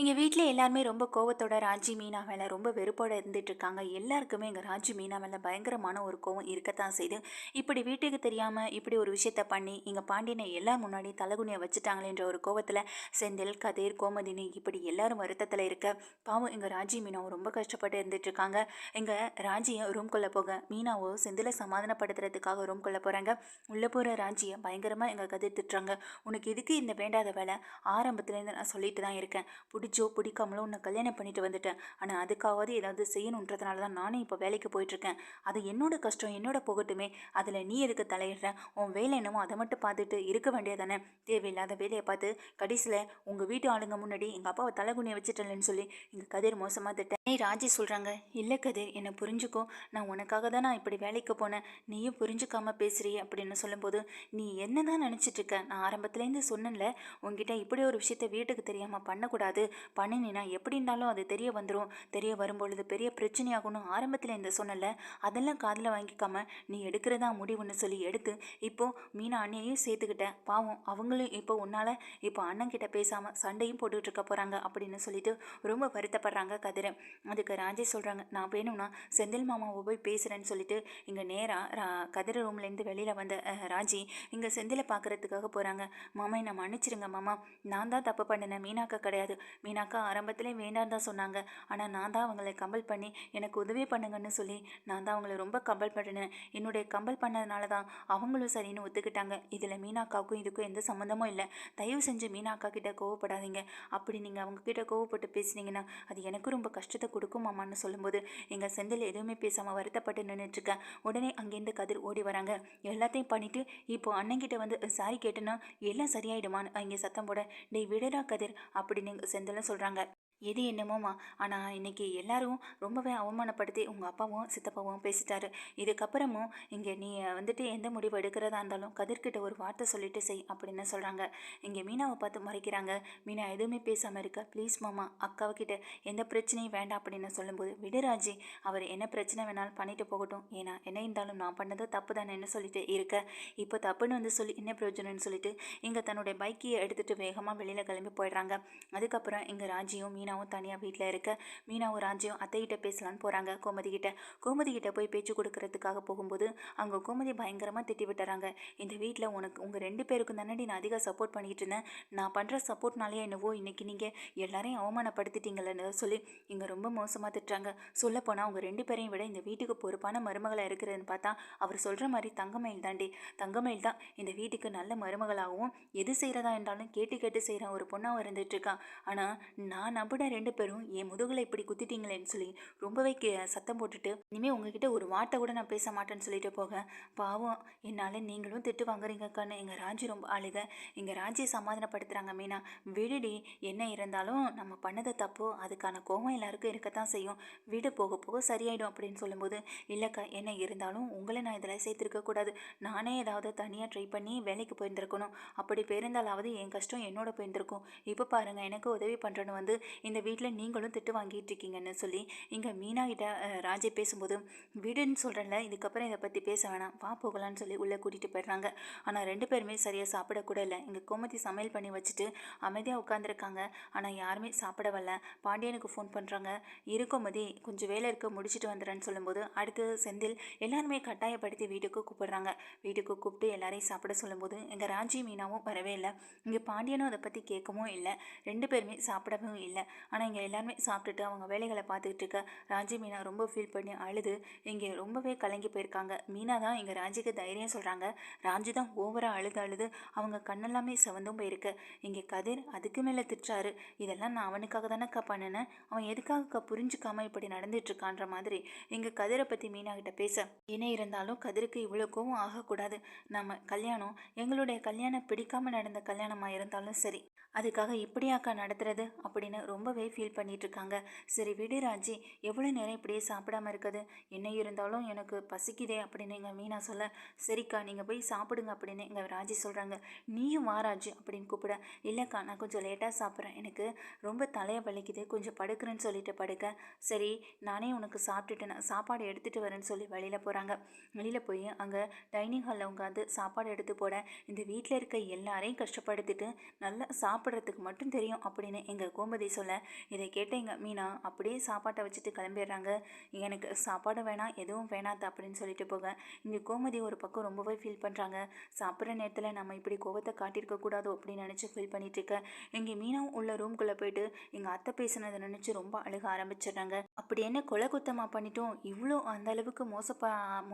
எங்கள் வீட்டில் எல்லாருமே ரொம்ப கோவத்தோட ராஜி மீனா மேலே ரொம்ப வெறுப்போட இருந்துட்டு இருக்காங்க. எல்லாருக்குமே எங்கள் ராஜி மீனா மேலே பயங்கரமான ஒரு கோவம் இருக்கத்தான் செய்யுது. இப்படி வீட்டுக்கு தெரியாமல் இப்படி ஒரு விஷயத்த பண்ணி எங்கள் பாண்டியனை எல்லார் முன்னாடி தலகுனியை வச்சுட்டாங்களேன்ற ஒரு கோவத்தில் செந்தில், கதிர், கோமதினி இப்படி எல்லாரும் வருத்தத்தில் இருக்க, பாவம் எங்கள் ராஜி மீனாவும் ரொம்ப கஷ்டப்பட்டு இருந்துட்டு இருக்காங்க. எங்கள் ராஜியை ரூம்குள்ளே போக மீனாவோ செந்திலை சமாதானப்படுத்துறதுக்காக ரூம்குள்ளே போகிறாங்க. உள்ளே போகிற ராஜியை பயங்கரமாக எங்கள் கதிர் திட்டுறாங்க. உனக்கு இதுக்கு இந்த வேண்டாத வேலை ஆரம்பத்துலேருந்து நான் சொல்லிட்டு தான் இருக்கேன். பிடிச்சோ பிடிக்காமலோ உன்னை கல்யாணம் பண்ணிட்டு வந்துட்டேன். ஆனால் அதுக்காவது ஏதாவது செய்யணுன்றதுனால தான் நானே இப்போ வேலைக்கு போயிட்டுருக்கேன். அது என்னோட கஷ்டம் என்னோட போகட்டுமே. அதில் நீ எதுக்கு தலையிடுற? உன் வேலை என்னமோ அதை மட்டும் பார்த்துட்டு இருக்க வேண்டியதானே. தேவையில்லாத வேலையை பார்த்து கடைசியில் உங்கள் வீட்டு ஆளுங்க முன்னாடி எங்கள் அப்பாவை தலைகுனியை வச்சுட்டேன்னு சொல்லி எங்கள் கதிர் மோசமாக திட்டேன். நீ ராஜி சொல்கிறாங்க, இல்லை கதிர் என்னை புரிஞ்சுக்கோ, நான் உனக்காக தான் நான் இப்படி வேலைக்கு போனேன், நீயும் புரிஞ்சுக்காம பேசுறியே அப்படின்னு சொல்லும்போது, நீ என்ன தான் நினச்சிட்டு இருக்க? நான் ஆரம்பத்துலேருந்து சொன்னேன்ல, உங்ககிட்ட இப்படி ஒரு விஷயத்த வீட்டுக்கு தெரியாமல் பண்ணக்கூடாது, பண்ணினா எப்படி இருந்தாலும் அது தெரிய வந்துடும், தெரிய வரும்பொழுது பெரிய பிரச்சனையாகும்னு ஆரம்பத்தில் இந்த சொன்னல, அதெல்லாம் காதில் வாங்கிக்காம நீ எடுக்கிறதா முடிவுன்னு சொல்லி எடுத்து இப்போது மீனா அண்ணியையும் சேர்த்துக்கிட்ட. பாவம் அவங்களும் இப்போ உன்னால் இப்போ அண்ணன் கிட்ட பேசாமல் சண்டையும் போட்டுட்டு இருக்க போகிறாங்க அப்படின்னு சொல்லிட்டு ரொம்ப வருத்தப்படுறாங்க கதிரை. அதுக்கு ராஜே சொல்கிறாங்க, நான் வேணும்னா செந்தில் மாமாவை போய் பேசுகிறேன்னு சொல்லிட்டு இங்கே நேராக கதிர் ரூம்லேருந்து வெளியில் வந்த ராஜி இங்கே செந்திலை பார்க்குறதுக்காக போகிறாங்க. மாமா என்னை மன்னிச்சிருங்க மாமா, நான் தான் தப்பு பண்ணினேன், மீனாக்கா கிடையாது. மீனாக்கா ஆரம்பத்திலே வேண்டாம் தான் சொன்னாங்க. ஆனால் நான் தான் அவங்களை கம்பல் பண்ணி எனக்கு உதவி பண்ணுங்கன்னு சொல்லி நான் தான் அவங்கள ரொம்ப கம்பல் பண்ணினேன். என்னுடைய கம்பல் பண்ணதுனால தான் அவங்களும் சரின்னு ஒத்துக்கிட்டாங்க. இதில் மீனாக்காவுக்கும் இதுக்கும் எந்த சம்மந்தமும் இல்லை. தயவு செஞ்சு மீனாக்கா கிட்ட கோவப்படாதீங்க. அப்படி நீங்கள் அவங்கக்கிட்ட கோவப்பட்டு பேசுனீங்கன்னா அது எனக்கும் ரொம்ப கஷ்டத்தை கொடுக்கும் மாமான்னு சொல்லும்போது எங்கள் செந்தில் எதுவுமே பேசாமல் வருத்தப்பட்டு நின்றுட்டுருக்கேன். உடனே அங்கேருந்து கதிர் ஓடி வராங்க. எல்லாத்தையும் பண்ணிவிட்டு இப்போ அண்ணங்கிட்ட வந்து சாரி கேட்டுன்னா எல்லாம் சரியாயிடுமான்னு அங்கே சத்தம் போட, டேய் விடுடா கதிர் அப்படின்னு செந்திலும் சொல்கிறாங்க. எது என்னமோமா, ஆனால் இன்றைக்கி எல்லாரும் ரொம்பவே அவமானப்படுத்தி உங்கள் அப்பாவும் சித்தப்பாவும் பேசிட்டாரு. இதுக்கப்புறமும் இங்கே நீ வந்துட்டு எந்த முடிவு எடுக்கிறதா இருந்தாலும் கதிர்கிட்ட ஒரு வார்த்தை சொல்லிட்டு செய் அப்படின்னு சொல்கிறாங்க. இங்கே மீனாவை பார்த்து மறைக்கிறாங்க. மீனா எதுவுமே பேசாமல் இருக்க, ப்ளீஸ் மாமா அக்காவுக்கிட்ட எந்த பிரச்சனையும் வேண்டாம் அப்படின்னு சொல்லும்போது, விடுராஜி அவர் என்ன பிரச்சனை வேணாலும் பண்ணிட்டு போகட்டும், ஏன்னா என்ன இருந்தாலும் நான் பண்ணது தப்பு தானேன்னு சொல்லிட்டு இருக்க, இப்போ தப்புன்னு வந்து சொல்லி என்ன பிரயோஜனம்னு சொல்லிட்டு இங்கே தன்னுடைய பைக்கையை எடுத்துகிட்டு வேகமாக வெளியில் கிளம்பி போயிடுறாங்க. அதுக்கப்புறம் இங்கே ராஜியும் மீனாவும் தனியாக வீட்டில் இருக்க, மீனாவும் ராஜியும் அத்தைகிட்ட பேசலான்னு போகிறாங்க கோமதி கிட்ட போய் பேச்சு கொடுக்கறதுக்காக போகும்போது அங்கே கோமதி பயங்கரமாக திட்டி விட்டுறாங்க. இந்த வீட்டில் உங்கள் ரெண்டு பேருக்கும் தானடி நான் அதிக சப்போர்ட் பண்ணிக்கிட்டு இருந்தேன், நான் பண்ணுற சப்போர்ட்னாலே என்னவோ இன்றைக்கி நீங்கள் எல்லாரையும் அவமானப்படுத்திட்டீங்களன்னு சொல்லி இங்கே ரொம்ப மோசமாக திட்டுறாங்க. சொல்லப்போனால் அவங்க ரெண்டு பேரையும் விட இந்த வீட்டுக்கு பொறுப்பான மருமகளாக இருக்கிறதுன்னு பார்த்தா அவர் சொல்கிற மாதிரி தங்கமயில் தாண்டி. தங்கமயில் தான் இந்த வீட்டுக்கு நல்ல மருமகளாகவும் எது செய்கிறதா இருந்தாலும் கேட்டு கேட்டு செய்கிற ஒரு பொண்ணாகவும் இருந்துகிட்ருக்கான். ஆனால் நான் நம்பின ரெண்டு பேரும் என் முதுகில் இப்படி குத்திட்டீங்களேன்னு சொல்லி ரொம்பவே சத்தம் போட்டுட்டு, இனிமேல் உங்ககிட்ட ஒரு வார்த்தை கூட நான் பேச மாட்டேன்னு சொல்லிட்டு போக, பாவம் என்னால் நீங்களும் திட்டு வாங்குறீங்கக்கான்னு எங்கள் ராஜி ரொம்ப அழுக. எங்கள் ராஜியை சமாதானப்படுத்துகிறாங்க மீனா, விடுடி என்ன இருந்தாலும் நம்ம பண்ணது தப்பு, அதுக்கான கோபம் எல்லாருக்கும் இருக்கத்தான் செய்யும், வீடு போக போக சரியாயிடும் அப்படின்னு சொல்லும்போது, இல்லைக்கா என்ன இருந்தாலும் உங்களை நான் இதில் சேர்த்துருக்கக்கூடாது, நானே ஏதாவது தனியாக ட்ரை பண்ணி வேலைக்கு போயிருந்துருக்கணும், அப்படி போயிருந்தாலாவது என் கஷ்டம் என்னோட போயிருந்திருக்கும். இப்போ பாருங்கள் எனக்கு உதவி பண்ணுறேன்னு வந்து இந்த வீட்டில் நீங்களும் திட்டு வாங்கிட்டு இருக்கீங்கன்னு சொல்லி இங்கே மீனா கிட்ட ராஜே பேசும்போது, வீடுன்னு சொல்கிறேன்ல, இதுக்கப்புறம் இதை பற்றி பேச வேணாம், வா போகலான்னு சொல்லி உள்ளே கூட்டிகிட்டு போயிடுறாங்க. ஆனால் ரெண்டு பேருமே சரியாக சாப்பிடக்கூட இல்லை. இங்கே கோமதி சமையல் பண்ணி வச்சுட்டு அமைதியாக உட்காந்துருக்காங்க. ஆனால் யாருமே சாப்பிட வரல. பாண்டியனுக்கு ஃபோன் பண்ணுறாங்க, இரு கோமதி கொஞ்சம் வேலை இருக்க முடிச்சுட்டு வந்துடுறேன்னு சொல்லும்போது, அடுத்து செந்தில் எல்லாருமே கட்டாயப்படுத்தி வீட்டுக்கு கூப்பிடுறாங்க. வீட்டுக்கு கூப்பிட்டு எல்லாரையும் சாப்பிட சொல்லும்போது எங்கள் ராஜி மீனாவும் வரவே இல்லை. இங்கே பாண்டியனும் அதை பற்றி கேட்கவும் இல்லை. ரெண்டு பேருமே சாப்பிடவும் இல்லை. ஆனால் இங்கே எல்லாருமே சாப்பிட்டுட்டு அவங்க வேலைகளை பார்த்துக்கிட்டு இருக்க ராஜி மீனா ரொம்ப ஃபீல் பண்ணி அழுது இங்கே ரொம்பவே கலங்கி போயிருக்காங்க. மீனா தான் இங்கே ராஜிக்கு தைரியம் சொல்கிறாங்க. ராஜி தான் ஓவராக அழுது அவங்க கண்ணெல்லாமே செவந்தும் போயிருக்கு. இங்கே கதிர் அதுக்கு மேலே திட்டுறாரு, இதெல்லாம் நான் அவனுக்காக தானேக்கா பண்ணினேன், அவன் எதுக்காகக்கா புரிஞ்சுக்காம இப்படி நடந்துட்டுருக்கான்ற மாதிரி இங்கே கதிரை பற்றி மீனா கிட்ட பேச, என்ன இருந்தாலும் கதிருக்கு இவ்வளோ கோவம் ஆகக்கூடாது, நம்ம கல்யாணம் எங்களுடைய கல்யாணம் பிடிக்காமல் நடந்த கல்யாணமாக இருந்தாலும் சரி, அதுக்காக இப்படியாக்கா நடத்துறது அப்படின்னு ரொம்பவே ஃபீல் பண்ணிகிட்ருக்காங்க. சரி விடு ராஜி, எவ்வளோ நேரம் இப்படியே சாப்பிடாம இருக்குது, என்ன இருந்தாலும் எனக்கு பசிக்குதே அப்படின்னு எங்கள் மீனா சொல்ல, சரிக்கா நீங்கள் போய் சாப்பிடுங்க அப்படின்னு எங்கள் ராஜி சொல்கிறாங்க. நீயும் வா ராஜி அப்படின்னு கூப்பிட, இல்லைக்கா நான் கொஞ்சம் லேட்டாக சாப்பிட்றேன், எனக்கு ரொம்ப தலையை வலிக்குது, கொஞ்சம் படுக்கிறேன்னு சொல்லிட்டு படுக்க, சரி நானே உனக்கு சாப்பிட்டுட்டு நான் சாப்பாடு எடுத்துகிட்டு வரேன்னு சொல்லி வெளியில் போகிறாங்க. வெளியில் போய் அங்கே டைனிங் ஹாலில் உட்காந்து சாப்பாடு எடுத்து போட, இந்த வீட்டில் இருக்க எல்லாரையும் கஷ்டப்படுத்திட்டு நல்லா சாப்பிட்றதுக்கு மட்டும் தெரியும் அப்படின்னு எங்கள் கோமதி சொல்ல, இதை கேட்ட எங்கள் மீனா அப்படியே சாப்பாட்டை வச்சுட்டு கிளம்பிடுறாங்க. எனக்கு சாப்பாடு வேணாம், எதுவும் வேணாது அப்படின்னு சொல்லிட்டு போக, இங்கே கோமதி ஒரு பக்கம் ரொம்பவே ஃபீல் பண்ணுறாங்க. சாப்பிட்ற நேரத்தில் நம்ம இப்படி கோவத்தை காட்டியிருக்க கூடாதோ அப்படின்னு நினச்சி ஃபீல் பண்ணிட்டு இருக்க. இங்கே மீனாவும் உள்ள ரூம்குள்ளே போயிட்டு எங்கள் அத்தை பேசினதை நினச்சி ரொம்ப அழுக ஆரம்பிச்சிடுறாங்க. அப்படி என்ன கொலை குத்தமாக பண்ணிட்டோம், இவ்வளோ அந்த அளவுக்கு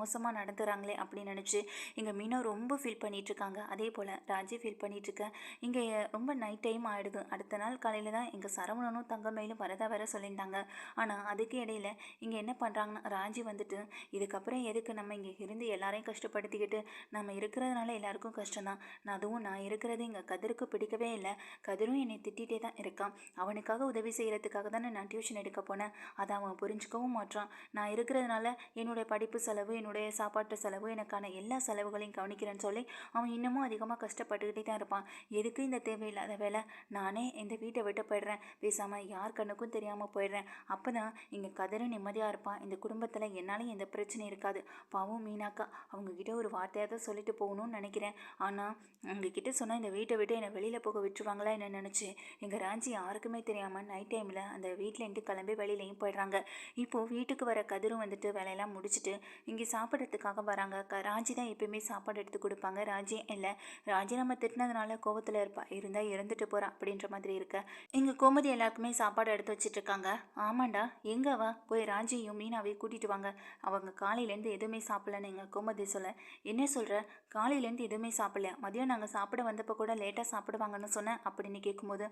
மோசமாக நடந்துறாங்களே அப்படின்னு நினச்சி எங்கள் மீனா ரொம்ப ஃபீல் பண்ணிட்டு இருக்காங்க. அதே போல் ராஜி ஃபீல் பண்ணிட்டு இருக்கேன். இங்கே ரொம்ப நைட் டைம் ஆகிடுது. அடுத்த நாள் காலையில் தான் எங்கள் சரவணனும் தங்கமயிலும் வரதா வர சொல்லியிருந்தாங்க. ஆனால் அதுக்கு இடையில இங்கே என்ன பண்ணுறாங்கன்னா, ராஜி வந்துட்டு இதுக்கப்புறம் எதுக்கு நம்ம இங்கே இருந்து எல்லாரையும் கஷ்டப்படுத்திக்கிட்டு, நம்ம இருக்கிறதுனால எல்லாருக்கும் கஷ்டம்தான். அதுவும் நான் இருக்கிறது எங்கள் கதிருக்கு பிடிக்கவே இல்லை. கதிரும் என்னை திட்டிகிட்டே தான் இருக்கான். அவனுக்காக உதவி செய்கிறதுக்காக தானே நான் டியூஷன் எடுக்க போனேன். அதை அவன் புரிஞ்சுக்கவும் மாட்டான். நான் இருக்கிறதுனால என்னுடைய படிப்பு செலவு, என்னுடைய சாப்பாட்டு செலவு, எனக்கான எல்லா செலவுகளையும் கவனிக்கிறேன்னு சொல்லி அவன் இன்னமும் அதிகமாக கஷ்டப்பட்டுக்கிட்டே தான் இருப்பான். எதுக்கு இந்த தேவையில்லாத வேலை? நானே இந்த வீட்டை விட்டு போயிடுறேன். பேசாமல் யார் கண்ணுக்கும் தெரியாமல் போயிடுறேன். அப்போ தான் இங்கே கதிரும் நிம்மதியாக இருப்பான். இந்த குடும்பத்தில் என்னாலும் எந்த பிரச்சனையும் இருக்காது. பாவம் மீனாக்கா, அவங்கக்கிட்ட ஒரு வார்த்தையாக சொல்லிட்டு போகணும்னு நினைக்கிறேன். ஆனால் அவங்கக்கிட்ட சொன்னால் இந்த வீட்டை விட்டு என்னை வெளியில் போக விட்டுருவாங்களா என்ன நினச்சி எங்கள் ராஞ்சி யாருக்குமே தெரியாமல் நைட் டைமில் அந்த வீட்டிலேருந்து கிளம்பி வெளியிலையும் போயிடுறாங்க. இப்போது வீட்டுக்கு வர கதிரும் வந்துட்டு வேலையெல்லாம் முடிச்சுட்டு இங்கே சாப்பிட்றதுக்காக வராங்க. ராஜி தான் எப்பயுமே சாப்பாடு எடுத்து கொடுப்பாங்க. ராஜி இல்லை, ராஜி நம்ம திட்டினதுனால கோவத்தில் இருந்தால் இறந்துட்டு போகிறா அப்படின்ற மாதிரி இருக்க. எங்கள் கோமதி எல்லாருக்குமே சாப்பாடு எடுத்து வச்சிட்டு இருக்காங்க. ஆமாண்டா, எங்கவா போய் ராஜியும் மீனாவையும் கூட்டிகிட்டு வாங்க. அவங்க காலையிலேருந்து எதுவுமே சாப்பிடலன்னு எங்கள் கோமதி சொல்ல, என்ன சொல்கிற? காலையிலேருந்து எதுவுமே சாப்பிடலையா? மதியம் நாங்கள் சாப்பிட வந்தப்போ கூட லேட்டாக சாப்பிடுவாங்கன்னு சொன்னேன் அப்படின்னு கேட்கும்போது,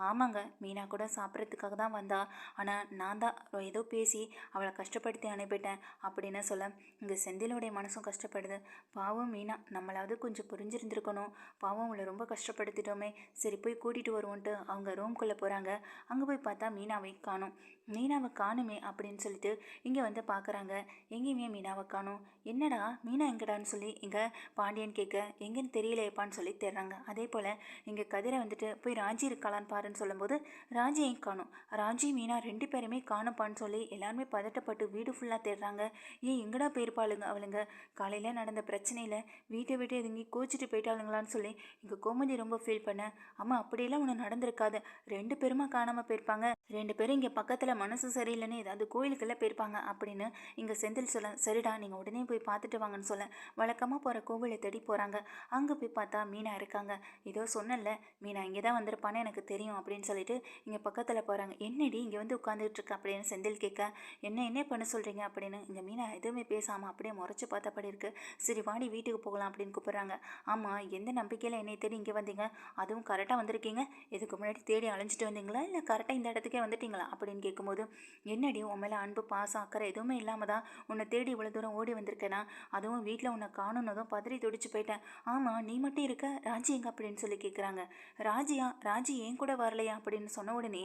ஆமாங்க, மீனா கூட சாப்பிட்றதுக்காக தான் வந்தா. ஆனால் நான் தான் ஏதோ பேசி அவளை கஷ்டப்படுத்தி அனுப்பிட்டேன் அப்படின்னு சொல்ல, இங்கே செந்திலுடைய மனசும் கஷ்டப்படுது. பாவம் மீனா, நம்மளாவது கொஞ்சம் புரிஞ்சிருந்துருக்கணும். பாவம் அவளை ரொம்ப கஷ்டப்படுத்திட்டோமே. சரி போய் கூட்டிகிட்டு வருவோன்ட்டு அவங்க ரூம்குள்ளே போகிறாங்க. அங்கே போய் பார்த்தா மீனாவை காணும். மீனாவை காணுமே அப்படின்னு சொல்லிட்டு இங்கே வந்து பார்க்குறாங்க. எங்கேயுமே மீனாவை காணும். என்னடா மீனா எங்கடான்னு சொல்லி இங்கே பாண்டியன் கேட்க, எங்கேன்னு தெரியலையப்பான்னு சொல்லி தேடுறாங்க. அதே போல் இங்கே கதிரை வந்துட்டு போய் ராஜி இருக்காளான்னு பாருன்னு சொல்லும்போது ராஜியையும் காணும். ராஜி மீனா 2 பேருமே காணுப்பான்னு சொல்லி எல்லாருமே பதட்டப்பட்டு வீடு ஃபுல்லாக தேடுறாங்க. ஏன் எங்கடா போயிருப்பாளுங்க அவளுங்க? காலையில் நடந்த பிரச்சனையில் வீட்டை விட்டு எதுங்கி கோச்சிட்டு போயிட்டாளுங்களான்னு சொல்லி இங்கே கோமதி ரொம்ப ஃபீல் பண்ண, அம்மா அப்படியெல்லாம் ஒன்று நடந்திருக்காது. 2 பேருமா காணாமல் போயிருப்பாங்க. 2 பேரும் இங்கே பக்கத்தில் மனசு சரியில்லைன்னு ஏதாவது கோயிலுக்கெல்லாம் போயிருப்பாங்க அப்படின்னு இங்கே செந்தில் சொல்ல, சரிடா நீங்கள் உடனே போய் பார்த்துட்டு வாங்கன்னு சொல்ல வழக்கமாக போகிற கோவிலை தேடி போகிறாங்க. அங்கே போய் பார்த்தா மீனா இருக்காங்க. ஏதோ சொன்னல, மீனா இங்கே தான் வந்திருப்பானே எனக்கு தெரியும் அப்படின்னு சொல்லிட்டு இங்கே பக்கத்தில் போகிறாங்க. என்னடி இங்கே வந்து உட்காந்துட்டு இருக்க அப்படின்னு செந்தில் கேட்க, என்ன பண்ண சொல்கிறீங்க அப்படின்னு இங்கே மீனா எதுவுமே பேசாமல் அப்படியே முறைச்சி பார்த்தபடி இருக்கு. சரி வாடி வீட்டுக்கு போகலாம் அப்படின்னு கூப்பிட்றாங்க. ஆமாம், எந்த நம்பிக்கையில் என்னை தேடி இங்கே வந்தீங்க? அதுவும் கரெக்டாக வந்திருக்கீங்க. இதுக்கு முன்னாடி தேடி அலைஞ்சிட்டு வந்தீங்களா இல்லை கரெக்டாக இந்த இடத்துக்கே வந்துட்டீங்களா அப்படின்னு கேட்கும்போது, என்னடி உன் மேலே அன்பு பாசம் அக்கறை எதுவுமே இல்லாமல் தான் உன்னை தேடி இவ்வளோ தூரம் ஓடி வந்திருக்கேனா? அதுவும் வீட்டில் உன்னை காணுன்னதும் பதறி துடிச்சு போயிட்டேன். ஆமாம், நீ மட்டும் இருக்க, ராஜி எங்க அப்படின்னு சொல்லி கேட்குறாங்க. ராஜியா? ராஜி ஏன் கூட வரலையா அப்படின்னு சொன்ன உடனே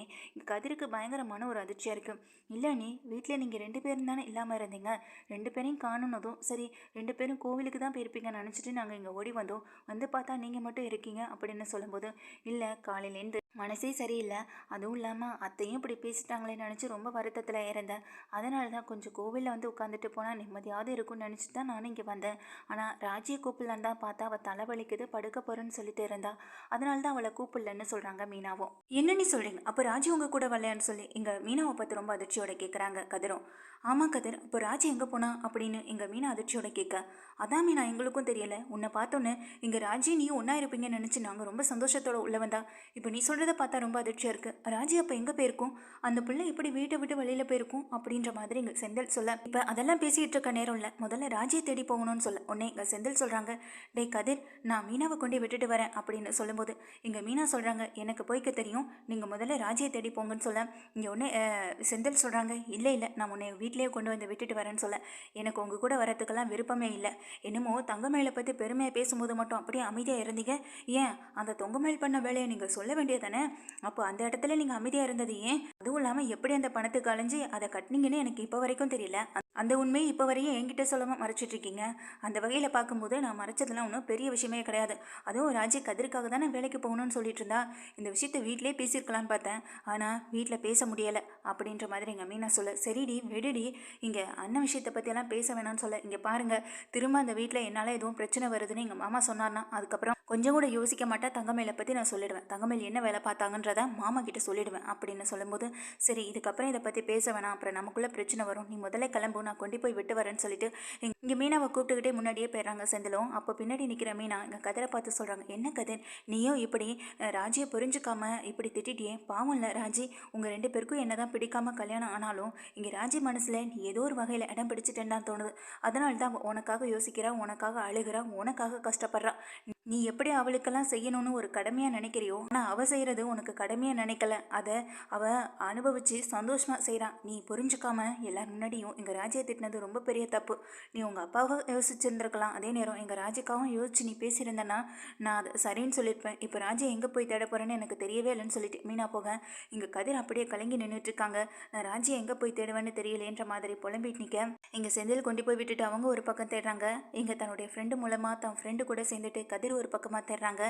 கதிருக்கு பயங்கரமான ஒரு அதிர்ச்சியாக இருக்குது. இல்லை நீ வீட்டில் நீங்கள் 2 பேரும் தானே இல்லாமல் இருந்தீங்க. 2 பேரையும் காணுன்னதும் சரி 2 பேரும் கோவிலுக்கு தான் போயிருப்பீங்கன்னு நினச்சிட்டு நாங்கள் இங்கே ஓடி வந்தோம். வந்து பார்த்தா நீங்கள் மட்டும் இருக்கீங்க அப்படின்னு சொல்லும்போது, இல்லை காலையிலேருந்து மனசே சரியில்லை. அதுவும் இல்லாமல் அத்தையும் இப்படி பேசிட்டாங்களேன்னு நினச்சி ரொம்ப வருத்தத்தில் இருந்தேன். அதனால தான் கொஞ்சம் கோவிலில் வந்து உட்காந்துட்டு போனால் நிம்மதியாவது இருக்கும்னு நினச்சிட்டு தான் நானும் இங்கே வந்தேன். ஆனால் ராஜியை கூப்பிடலான்னு தான் பார்த்தா அவள் தலைவலிக்குது படுக்க போகிறேன்னு சொல்லிட்டு இருந்தா. அதனால தான் அவளை கூப்பிடலன்னு சொல்கிறாங்க மீனாவும். என்ன நீ சொல்கிறீங்க? அப்போ ராஜி உங்கள் கூட வரலையான்னு சொல்லி இங்கே மீனாவை பார்த்து ரொம்ப அதிர்ச்சியோட கேட்குறாங்க கதிரும். ஆமாம் கதிர், இப்போ ராஜி எங்கே போனா அப்படின்னு எங்கள் மீனா அதிர்ச்சியோட கேட்க, அதான் மீனா எங்களுக்கும் தெரியலை. உன்னை பார்த்தோன்னே இங்கே ராஜி நீயும் ஒன்றா இருப்பீங்கன்னு நினச்சி நாங்கள் ரொம்ப சந்தோஷத்தோட உள்ள வந்தா. இப்போ நீ சொல்கிறத பார்த்தா ரொம்ப அதிர்ச்சியாக இருக்குது. ராஜி அப்போ எங்கே போயிருக்கும்? அந்த பிள்ளை எப்படி வீட்டை விட்டு வெளியில் போயிருக்கும் அப்படின்ற மாதிரி இங்கே செந்தில் சொல்ல, இப்போ அதெல்லாம் பேசிகிட்டு இருக்க நேரம் இல்லை, முதல்ல ராஜியை தேடி போகணும்னு சொல்ல உடனே இங்கே செந்தில் சொல்கிறாங்க, டே கதிர், நான் மீனாவை கொண்டு விட்டுட்டு வரேன் அப்படின்னு சொல்லும்போது இங்கே மீனா சொல்கிறாங்க, எனக்கு போய்க்க தெரியும், நீங்கள் முதல்ல ராஜியை தேடி போங்கன்னு சொல்ல இங்கே உடனே செந்தில் சொல்கிறாங்க, இல்லை நான் உன்னை வீட்டிலேயே கொண்டு வந்து விட்டுட்டு வரேன்னு சொல்ல, எனக்கு உங்கள் கூட வரத்துக்கெல்லாம் விருப்பமே இல்லை. என்னமோ தங்கமயிலை பற்றி பெருமையை பேசும்போது மட்டும் அப்படியே அமைதியாக இருந்தீங்க. ஏன் அந்த தொங்கமயில் பண்ண வேலையை நீங்கள் சொல்ல வேண்டியதானே? அப்போ அந்த இடத்துல நீங்கள் அமைதியாக இருந்தது ஏன்? அதுவும் இல்லாமல் எப்படி அந்த பணத்துக்கு அலைஞ்சு அதை கட்டினீங்கன்னு எனக்கு இப்போ வரைக்கும் தெரியல. அந்த உண்மையை இப்போ வரையும் என்கிட்ட சொல்லாம மறைச்சிட்ருக்கீங்க. அந்த வகையில் பார்க்கும்போது நான் மறைச்சதெல்லாம் ஒன்றும் பெரிய விஷயமே கிடையாது. அதுவும் ராஜி கதிர்க்காக தானே வேலைக்கு போகணும்னு சொல்லிட்டு இருந்தா, இந்த விஷயத்த வீட்டிலே பேசியிருக்கலான்னு பார்த்தேன். ஆனால் வீட்டில் பேச முடியலை அப்படின்ற மாதிரி எங்கள் மீனா சொல்ல, சரிடி விடுடி, இங்கே அண்ணன் விஷயத்தை பற்றியெல்லாம் பேச வேணாம்னு சொல்ல, இங்கே பாருங்கள், திரும்ப அந்த வீட்டில் என்னால் எதுவும் பிரச்சனை வருதுன்னு எங்கள் மாமா சொன்னார்னா அதுக்கப்புறம் கொஞ்சம் கூட யோசிக்க மாட்டேன், தங்கமேலை பற்றி நான் சொல்லிடுவேன். தங்கமேல் என்ன வேலை பார்த்தாங்கன்றத மாமா கிட்ட சொல்லிடுவேன் அப்படின்னு சொல்லும்போது, சரி இதுக்கப்புறம் இதை பற்றி பேச வேணாம், அப்புறம் நமக்குள்ளே பிரச்சனை வரும், நீ முதல்ல கிளம்பு, நான் கொண்டு போய் விட்டு வரேன்னு சொல்லிட்டு இங்கே மீனாவை கூப்பிட்டுக்கிட்டே முன்னாடியே போயிடுறாங்க செந்திலும். அப்போ பின்னாடி நிற்கிற மீனா எங்கள் கதிரை பார்த்து சொல்கிறாங்க, என்ன கதிர் நீயும் இப்படி ராஜியை புரிஞ்சுக்காம இப்படி திட்டிட்டியே, பாவம் இல்லை ராஜி, உங்கள் 2 பேருக்கும் என்ன தான் பிடிக்காம கல்யாணம் ஆனாலும் இங்கே ராஜி மனசில் நீ ஏதோ ஒரு வகையில் இடம் பிடிச்சிட்டேன்னு தான் தோணுது. அதனால தான் உனக்காக யோசிக்கிறா, உனக்காக அழுகிறா, உனக்காக கஷ்டப்படுறா. நீ எப்படி அவளுக்கெல்லாம் செய்யணும்னு ஒரு கடமையாக நினைக்கிறியோ, ஆனால் அவள் செய்கிறது உனக்கு கடமையாக நினைக்கல, அதை அவள் அனுபவித்து சந்தோஷமாக செய்கிறான். நீ புரிஞ்சுக்காம எல்லார் முன்னாடியும் எங்கள் ராஜியை திட்டினது ரொம்ப பெரிய தப்பு. நீ உங்கள் அப்பாவை யோசிச்சிருந்துருக்கலாம், அதே நேரம் எங்கள் ராஜிக்காவும் யோசிச்சு நீ பேசியிருந்தேன்னா நான் அதை சரின்னு சொல்லியிருப்பேன். இப்போ ராஜி எங்கே போய் தேட போகிறேன்னு எனக்கு தெரியவே இல்லைன்னு சொல்லிட்டு மீனா போக, இங்கே கதிர் அப்படியே கலங்கி நின்றுட்டுருக்காங்க. நான் ராஜியை எங்கே போய் தேடுவேன்னு தெரியலேன்ற மாதிரி புலம்பிட்டு நிற்க, இங்கே செந்தில் கொண்டு போய் விட்டுட்டு அவங்க ஒரு பக்கம் தேடுறாங்க. இங்கே தன்னுடைய ஃப்ரெண்டு மூலமாக தன் ஃப்ரெண்டு கூட சேர்ந்துட்டு கதிர் ஒரு பக்கமாக தேடுறாங்க.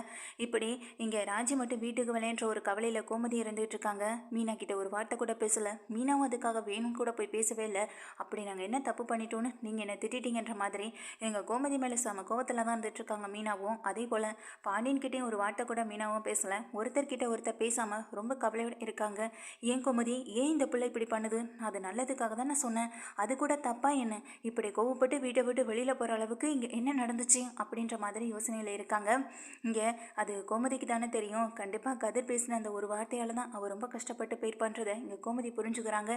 இப்படி இங்கே ராஜி மட்டும் வீட்டுக்கு விளையான்ற ஒரு கவலையில் கோமதி இருந்துகிட்டு இருக்காங்க. மீனா கிட்ட ஒரு வார்த்தை கூட பேசலை. மீனாவும் அதுக்காக வேணும் கூட போய் பேசவே இல்லை. அப்படி நாங்கள் என்ன தப்பு பண்ணிட்டோன்னு நீங்கள் என்னை திட்டிட்டீங்கன்ற மாதிரி எங்கள் கோமதி மேலே செம கோவத்தில் தான் இருந்துட்டு இருக்காங்க மீனாவும். அதே போல் பாண்டியன்கிட்டையும் ஒரு வார்த்தை கூட மீனாவும் பேசலை. ஒருத்தர்கிட்ட ஒருத்தர் பேசாமல் ரொம்ப கவலையோடு இருக்காங்க. ஏன் கோமதி, ஏன் இந்த பிள்ளை இப்படி பண்ணுது? அது நல்லதுக்காக தான் நான் சொன்னேன், அது கூட தப்பா என்ன? இப்படி கோவப்பட்டு வீட்டை விட்டு வெளியில் போகிற அளவுக்கு இங்கே என்ன நடந்துச்சு அப்படின்ற மாதிரி யோசனையில் இருக்காங்க. இங்கே அது கோமதிக்கு தானே தெரியும். கண்டிப்பாக கதிர் பேசின அந்த ஒரு வார்த்தையால் தான் அவள் ரொம்ப கஷ்டப்பட்டு போய் பண்ணுறதை இங்கே கோமதி புரிஞ்சுக்கிறாங்க.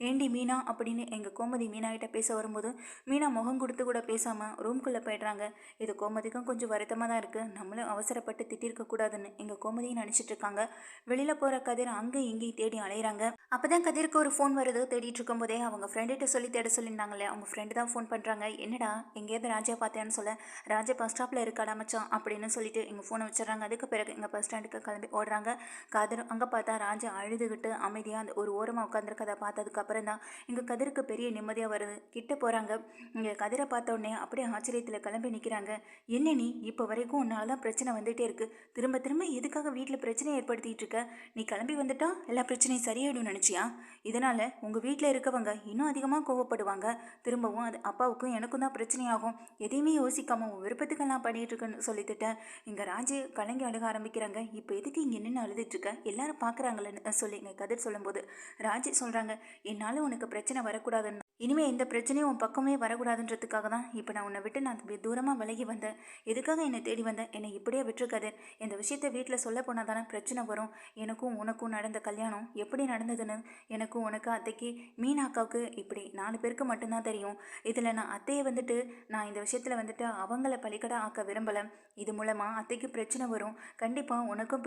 ஏண்டி மீனா அப்படின்னு எங்கள் கோமதி மீனா கிட்ட பேச வரும்போது மீனா முகம் கொடுத்து கூட பேசாமல் ரூம்குள்ளே போய்ட்றாங்க. இது கோமதிக்கும் கொஞ்சம் வருத்தமாக தான் இருக்குது. நம்மளும் அவசரப்பட்டு திட்டிருக்கக்கூடாதுன்னு எங்கள் கோமதியும் நினச்சிட்டு இருக்காங்க. வெளியில் போகிற கதிர் அங்கே இங்கேயும் தேடி அலையிறாங்க. அப்போ தான் கதிருக்கு ஒரு ஃபோன் வருது. தேடிட்டு இருக்கும்போதே அவங்க ஃப்ரெண்டுகிட்ட சொல்லி தேட சொல்லியிருந்தாங்களே, அவங்க ஃப்ரெண்டு தான் ஃபோன் பண்ணுறாங்க. என்னடா எங்கேயாவது ராஜா பார்த்தேன்னு சொல்ல, ராஜா பஸ் ஸ்டாப்பில் இருக்காடா மச்சான் அப்படின்னு சொல்லிட்டு எங்கள் ஃபோனை வச்சிடறாங்க. அதுக்கு பிறகு எங்கள் பஸ் ஸ்டாண்டுக்கு கிளம்பி ஓடுறாங்க. கதிர் அங்கே பார்த்தா ராஜா அழுதுகிட்டு அமைதியாக அந்த ஒரு ஓரமாக உட்காந்துருக்கதை பார்த்ததுக்கப்புறம் தான் எங்கள் கதிருக்கு பெரிய நிம்மதியாக வருது. கிட்ட போகிறாங்க. இங்கே கதிரை பார்த்த உடனே அப்படியே ஆச்சரியத்தில் கிளம்பி நிற்கிறாங்க. என்ன நீ இப்போ வரைக்கும் உன்னால தான் பிரச்சனை வந்துகிட்டே இருக்குது, திரும்ப திரும்ப எதுக்காக வீட்டில் பிரச்சனையை ஏற்படுத்திகிட்டு இருக்க? நீ கிளம்பி வந்துட்டா எல்லா பிரச்சனையும் சரியாயிடும் நினச்சியா? இதனால் உங்கள் வீட்டில் இருக்கவங்க இன்னும் அதிகமாக கோவப்படுவாங்க. திரும்பவும் அது அப்பாவுக்கும் எனக்கும் தான் பிரச்சனையாகும். எதையுமே யோசிக்காமல் உன் விருப்பத்துக்கெல்லாம் பண்ணிகிட்டு இருக்குன்னு சொல்லிட்டுட்டேன். இங்கே ராஜு கலங்கி அழுக ஆரம்பிக்கிறாங்க. இப்போ எதுக்கு இங்கே நின்று அழுதுட்டுருக்க, எல்லாரும் பார்க்குறாங்களேன்னு சொல்லி இங்கே கதிர் சொல்லும்போது ராஜு சொல்கிறாங்க, என்னால் உனக்கு பிரச்சனை வரக்கூடாதுன்னு, இனிமேல் எந்த பிரச்சனையும் உன் பக்கமே வரக்கூடாதுன்றதுக்காக தான் இப்போ நான் உன்னை விட்டு நான் தூரமாக விலகி வந்தேன். எதுக்காக என்னை தேடி வந்தேன்? என்னை இப்படியே விட்டுருக்காது. இந்த விஷயத்தை வீட்டில் சொல்ல போனால் தானே பிரச்சனை வரும். எனக்கும் உனக்கும் நடந்த கல்யாணம் எப்படி நடந்ததுன்னு எனக்கும் உனக்கு அத்தைக்கு மீனா அக்காவுக்கு இப்படி 4 பேருக்கு மட்டும்தான் தெரியும். இதில் நான் அத்தையை வந்துட்டு நான் இந்த விஷயத்தில் வந்துட்டு அவங்கள பலிக்கடை ஆக்க விரும்பலை. இது மூலமாக அத்தைக்கு பிரச்சனை வரும். கண்டிப்பாக உனக்கும்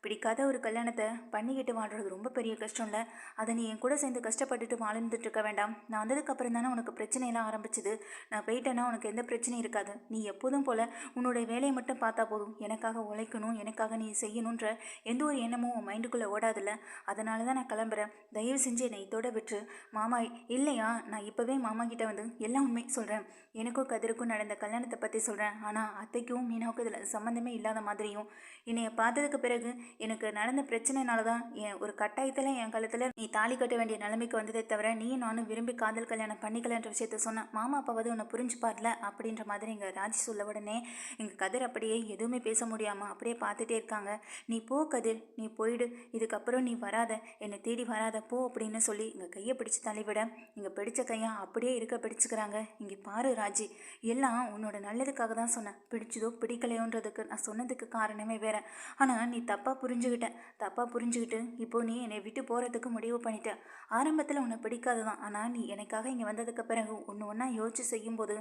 பிடிக்காத ஒரு கல்யாணத்தை பண்ணிக்கிட்டு வாழ்கிறது ரொம்ப பெரிய கஷ்டம் இல்லை. அதை நீ என் கூட சேர்ந்து கஷ்டப்பட்டுட்டு வாழ்ந்துட்டு இருக்க வேண்டாம். நான் வந்ததுக்கப்புறம் தானே உனக்கு பிரச்சனையெல்லாம் ஆரம்பிச்சுது. நான் போயிட்டேன்னா உனக்கு எந்த பிரச்சனையும் இருக்காது. நீ எப்போதும் போல் உன்னுடைய வேலையை மட்டும் பார்த்தா போதும். எனக்காக உழைக்கணும், எனக்காக நீ செய்யணுன்ற எந்த ஒரு எண்ணமும் உன் மைண்டுக்குள்ளே ஓடாதில்ல. அதனால தான் நான் கிளம்புறேன். தயவு செஞ்சு என்னை இதோட விட்டு மாமா. இல்லையா, நான் இப்போவே மாமா கிட்ட வந்து எல்லா உண்மை சொல்கிறேன். எனக்கும் கதிருக்கும் நடந்த கல்யாணத்தை பற்றி சொல்கிறேன். ஆனால் அத்தைக்கும் மீனாவுக்கும் இதில் சம்மந்தமே இல்லாத மாதிரியும், என்னைய பார்த்ததுக்கு பிறகு எனக்கு நடந்த பிரச்சனைனால தான் ஒரு கட்டாயத்தில் என் காலத்தில் நீ தாலி கட்ட வேண்டிய நிலைமைக்கு வந்ததே தவிர நீயும் நானும் விரும்பி காதல் கல்யாணம் பண்ணிக்கலன்ற விஷயத்த சொன்னேன். மாமா அப்பாவது உன்னை புரிஞ்சுப்பார்ல அப்படின்ற மாதிரி எங்கள் ராஜி சொல்ல உடனே எங்கள் கதிர் அப்படியே எதுவுமே பேச முடியாமல் அப்படியே பார்த்துட்டே இருக்காங்க. நீ போ கதிர், நீ போயிடு, இதுக்கப்புறம் நீ வராத, என்னை தேடி வராத போ அப்படின்னு சொல்லி எங்கள் கையை பிடிச்சி தள்ளிவிட இங்கே பிடிச்ச கையை அப்படியே இருக்க பிடிச்சிக்கிறாங்க. இங்கே பாரு ராஜி, எல்லாம் உன்னோட நல்லதுக்காக தான் சொன்னேன். பிடிச்சதோ பிடிக்கலையோன்றதுக்கு நான் சொன்னதுக்கு காரணமே வேற. ஆனால் நீ தப்பாக புரிஞ்சுக்கிட்டு இப்போ நீ என்னை விட்டு போகிறதுக்கு முடிவு பண்ணிட்ட. ஆரம்பத்தில் உன்னை பிடிக்காது தான், ஆனால் நீ எனக்காக இங்கே வந்ததுக்கு பிறகு ஒன்று ஒன்றா யோசிச்சு செய்யும்போது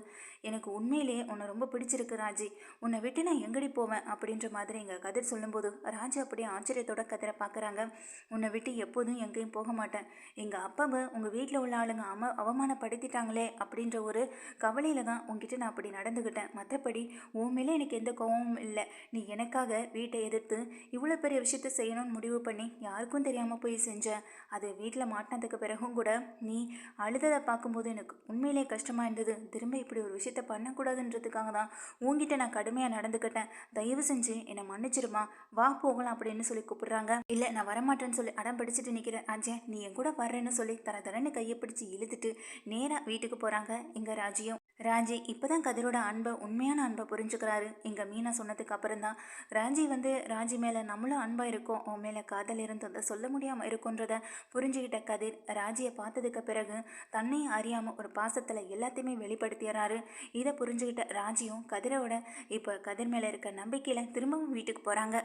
எனக்கு உண்மையிலேயே உன்னை ரொம்ப பிடிச்சிருக்கு ராஜி. உன்னை விட்டு நான் எங்கடி போவேன் அப்படின்ற மாதிரி எங்கள் கதிர் சொல்லும்போது ராஜா அப்படியே ஆச்சரியத்தோட கதிரை பார்க்குறாங்க. உன்னை விட்டு எப்போதும் எங்கேயும் போக மாட்டேன். எங்கள் அப்பாவை உங்கள் வீட்டில் உள்ள ஆளுங்க அவமானப்படுத்திட்டாங்களே அப்படின்ற ஒரு கவலையில் தான் உங்ககிட்ட நான் அப்படி நடந்துக்கிட்டேன். மற்றபடி உன் மேலே எனக்கு எந்த கோவமும் இல்லை. நீ எனக்காக வீட்டை எதிர்த்து இவ்வளோ பெரிய விஷயத்த செய்யணும்னு முடிவு பண்ணி யாருக்கும் தெரியாமல் போய் செஞ்ச. அது வீட்டில் மாட்டினதுக்கு பிறகும் கூட நீ அழுததை பார்க்கும்போது எனக்கு உண்மையிலே கஷ்டமாக இருந்தது. திரும்ப இப்படி ஒரு விஷயத்த பண்ணக்கூடாதுன்றதுக்காக தான் உன்கிட்ட நான் கடுமையாக நடந்துக்கிட்டேன். தயவு செஞ்சு என்னை மன்னிச்சிருமா, வா போகலாம் அப்படின்னு சொல்லி கூப்பிடுறாங்க. இல்லை நான் வரமாட்டேன்னு சொல்லி அடம் பிடிச்சிட்டு நிற்கிறேன். அஜய் நீ என் கூட வர்றேன்னு சொல்லி தரன்னு கையை பிடிச்சி இழுத்துட்டு நேராக வீட்டுக்கு போகிறாங்க எங்கள் ராஜியும். ராஜி இப்போதான் கதிரோட அன்பை உண்மையான அன்பை புரிஞ்சுக்கிறாரு. எங்கள் மீனா சொன்னதுக்கு அப்புறம் தான் ராஜி மேலே நம்மளும் அன்பாக இருக்கோம், உன் மேலே காதல் இருந்ததை சொல்ல முடியாமல் இருக்குன்றத புரிஞ்சுக்கிட்ட கதிர் ராஜியை பார்த்ததுக்கு பிறகு தன்னையும் அறியாமல் ஒரு பாசத்தில் எல்லாத்தையுமே வெளிப்படுத்திடுறாரு. இதை புரிஞ்சுக்கிட்ட ராஜியும் கதிரோட இப்போ கதிர் மேலே இருக்க நம்பிக்கையில் திரும்பவும் வீட்டுக்கு போகிறாங்க.